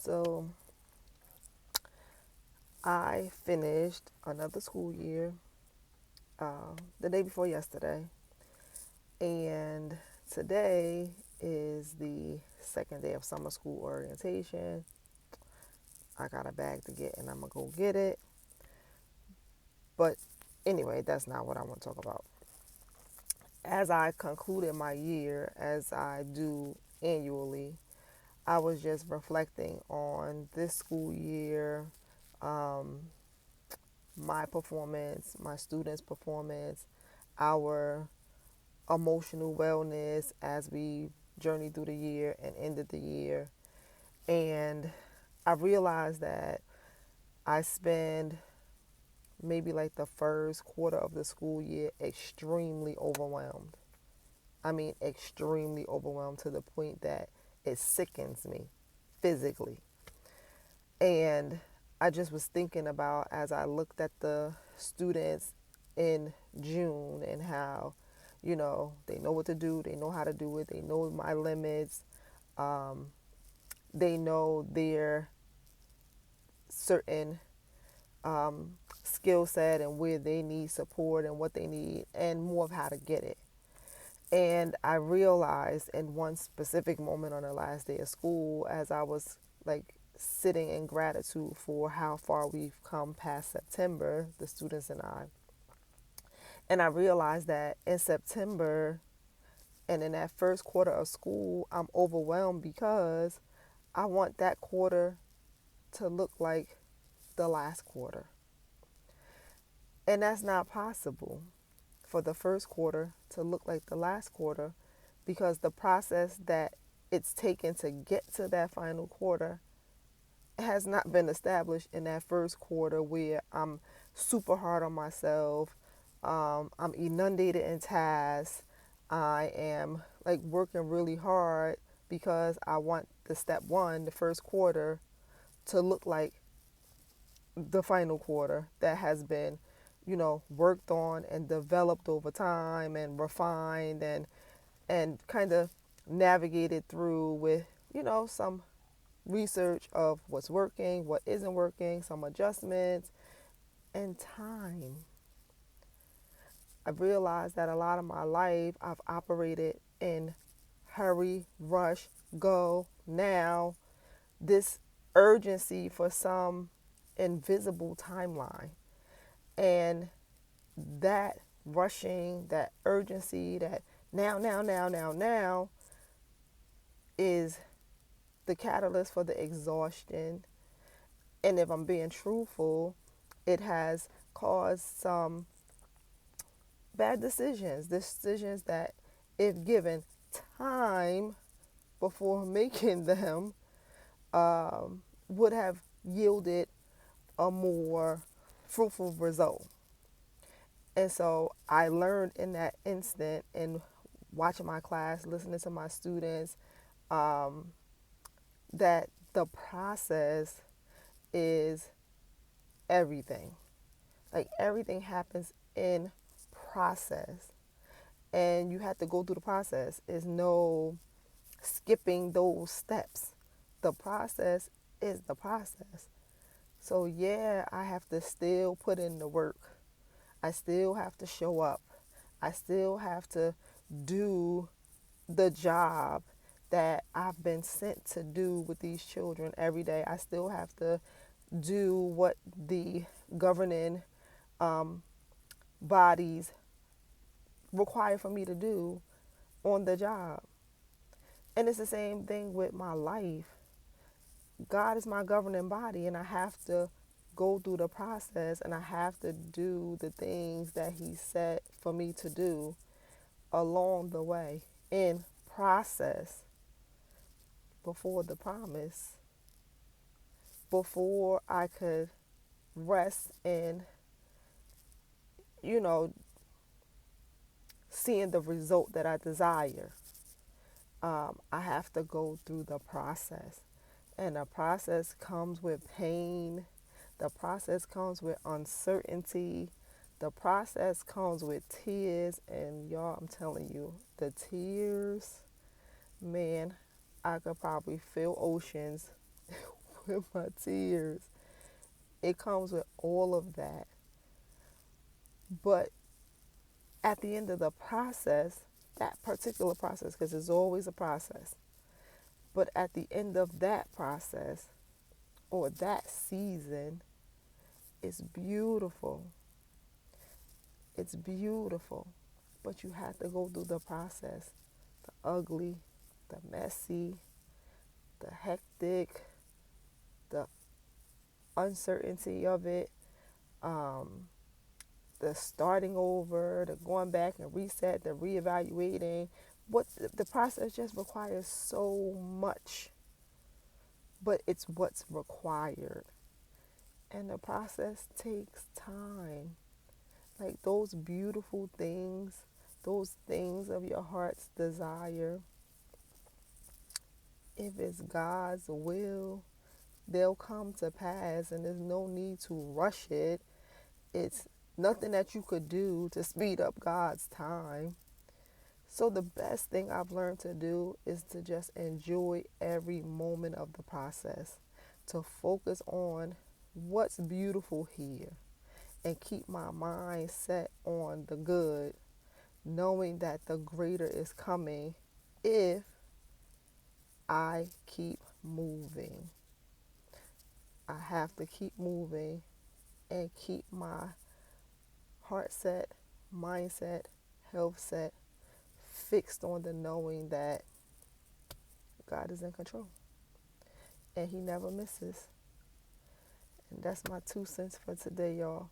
So I finished another school year the day before yesterday, and today is the second day of summer school orientation. I got a bag to get, and I'm gonna go get it. But anyway, that's not what I want to talk about. As I concluded my year, as I do annually, I was just reflecting on this school year, um, my performance, my students' performance, our emotional wellness as we journeyed through the year and ended the year. And I realized that I spend maybe like the first quarter of the school year extremely overwhelmed. I mean, extremely overwhelmed to the point that it sickens me physically. And I just was thinking about as I looked at the students in June and how, they know what to do, they know how to do it, they know my limits, um, they know their certain skill set and where they need support and what they need, and more of how to get it. And I realized in one specific moment on the last day of school, as I was like sitting in gratitude for how far we've come past September, the students and I realized that in September and in that first quarter of school, I'm overwhelmed because I want that quarter to look like the last quarter. And that's not possible for the first quarter to look like the last quarter because the process that it's taken to get to that final quarter has not been established in that first quarter where I'm super hard on myself. I'm inundated in tasks. I am like working really hard because I want the step one, the first quarter, to look like the final quarter that has been, worked on and developed over time and refined and kind of navigated through with, some research of what's working, what isn't working, some adjustments, and time. I've realized that a lot of my life I've operated in hurry, rush, go, now, this urgency for some invisible timeline. And that rushing, that urgency, that now is the catalyst for the exhaustion. And if I'm being truthful, it has caused some bad decisions that, if given time before making them, would have yielded a more fruitful result. And so I learned in that instant in watching my class, listening to my students, um, that the process is everything. Like everything happens in process. And you have to go through the process. There's no skipping those steps. The process is the process. So, yeah, I have to still put in the work. I still have to show up. I still have to do the job that I've been sent to do with these children every day. I still have to do what the governing um, bodies require for me to do on the job. And it's the same thing with my life. God is my governing body, and I have to go through the process and I have to do the things that He said for me to do along the way in process before the promise, before I could rest in, you know, seeing the result that I desire. I have to go through the process. And the process comes with pain. The process comes with uncertainty. The process comes with tears. And y'all, I'm telling you, the tears, man, I could probably fill oceans with my tears. It comes with all of that. But at the end of the process, that particular process, because it's always a process, but at the end of that process or that season, it's beautiful. It's beautiful. But you have to go through the process, the ugly, the messy, the hectic, the uncertainty of it, um, the starting over, the going back and reset, the reevaluating. What the process just requires so much, but it's what's required. And the process takes time. Like those beautiful things, those things of your heart's desire, if it's God's will, they'll come to pass, and there's no need to rush it. It's nothing that you could do to speed up God's time. So, the best thing I've learned to do is to just enjoy every moment of the process, to focus on what's beautiful here, and keep my mind set on the good, knowing that the greater is coming if I keep moving. I have to keep moving and keep my heart set, mindset, health set fixed on the knowing that God is in control and He never misses. And that's my 2 cents for today, y'all.